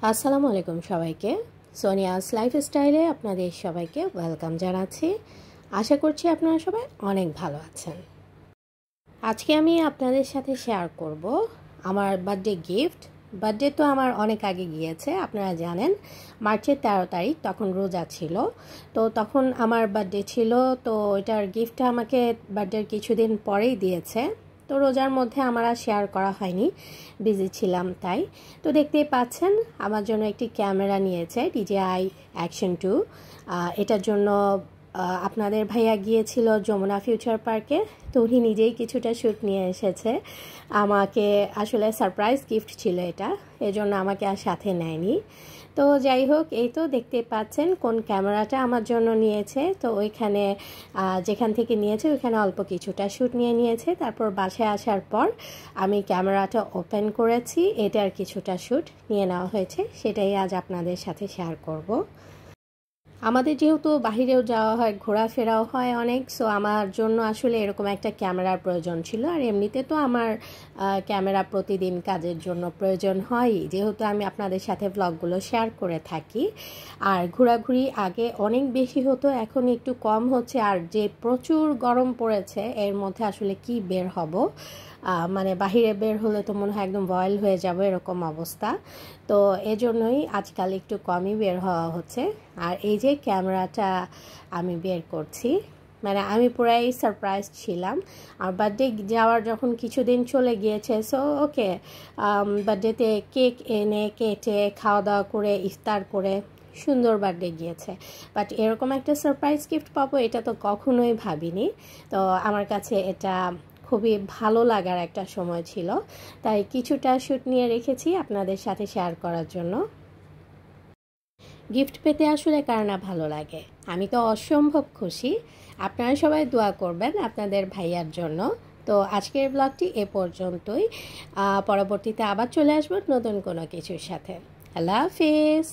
আসসালামু আলাইকুম সবাইকে। সোনিয়াস লাইফস্টাইলে আপনাদের সবাইকে ওয়েলকাম জানাচ্ছি। আশা করছি আপনারা সবাই অনেক ভালো আছেন। আজকে আমি আপনাদের সাথে শেয়ার করব আমার বার্থডে গিফট। বার্থডে তো আমার অনেক আগে গিয়েছে, আপনারা জানেন মার্চের 13 তারিখ, তখন রোজা ছিল। তো তখন আমার বার্থডে ছিল, তো এটার গিফটটা আমাকে বার্থডের কিছুদিন পরেই দিয়েছে। তো রোজার মধ্যে আমার আর শেয়ার করা হয়নি, বিজি ছিলাম তাই। তো দেখতেই পাচ্ছেন আমার জন্য একটি ক্যামেরা নিয়েছে DJI Action 2। এটার জন্য আপনাদের ভাইয়া গিয়েছিল যমুনা ফিউচার পার্কে, তো উনি নিজেই কিছুটা শ্যুট নিয়ে এসেছে। আমাকে আসলে সারপ্রাইজ গিফট ছিল এটা, এজন্য আমাকে আর সাথে নেয়নি। তো যাই হোক, এই তো দেখতে পাচ্ছেন কোন ক্যামেরাটা আমার জন্য নিয়েছে। তো ওইখানে যেখান থেকে নিয়েছে ওইখানে অল্প কিছুটা শ্যুট নিয়েছে। তারপর বাসায় আসার পর আমি ক্যামেরাটা ওপেন করেছি, এটার কিছুটা শ্যুট নিয়ে নেওয়া হয়েছে, সেটাই আজ আপনাদের সাথে শেয়ার করব। আমাদের যেহেতু বাহিরেও যাওয়া হয়, ঘোরাফেরাও হয় অনেক, সো আমার জন্য আসলে এরকম একটা ক্যামেরার প্রয়োজন ছিল। আর এমনিতে তো আমার ক্যামেরা প্রতিদিন কাজের জন্য প্রয়োজন হয়, যেহেতু আমি আপনাদের সাথে ব্লগগুলো শেয়ার করে থাকি। আর ঘোরাঘুরি আগে অনেক বেশি হতো, এখন একটু কম হচ্ছে। আর যে প্রচুর গরম পড়েছে, এর মধ্যে আসলে কি বের হব, মানে বাহিরে বের হলে তো মনে হয় একদম বয়েল হয়ে যাব, এরকম অবস্থা। তো এজন্যই আজকাল একটু কমই বের হওয়া হচ্ছে। আর এই যে ক্যামেরাটা আমি বের করছি, মানে আমি পুরাই সারপ্রাইজ ছিলাম। আর বার্থডে যাওয়ার যখন কিছুদিন চলে গিয়েছে, সো ওকে, বার্থডেতে কেক এনে কেটে খাওয়া দাওয়া করে ইফতার করে সুন্দর বার্থডে গিয়েছে। বাট এরকম একটা সারপ্রাইজ গিফট পাবো এটা তো কখনোই ভাবিনি। তো আমার কাছে এটা খুবই ভালো লাগার একটা সময় ছিল, তাই কিছুটা শ্যুট নিয়ে রেখেছি আপনাদের সাথে শেয়ার করার জন্য। গিফট পেতে আসলে কার না ভালো লাগে, আমি তো অসম্ভব খুশি। আপনারা সবাই দোয়া করবেন আপনাদের ভাইয়ার জন্য। তো আজকের ব্লগটি এ পর্যন্তই, পরবর্তীতে আবার চলে আসবো নতুন কোনো কিছুর সাথে। আল্লাহ হাফেজ।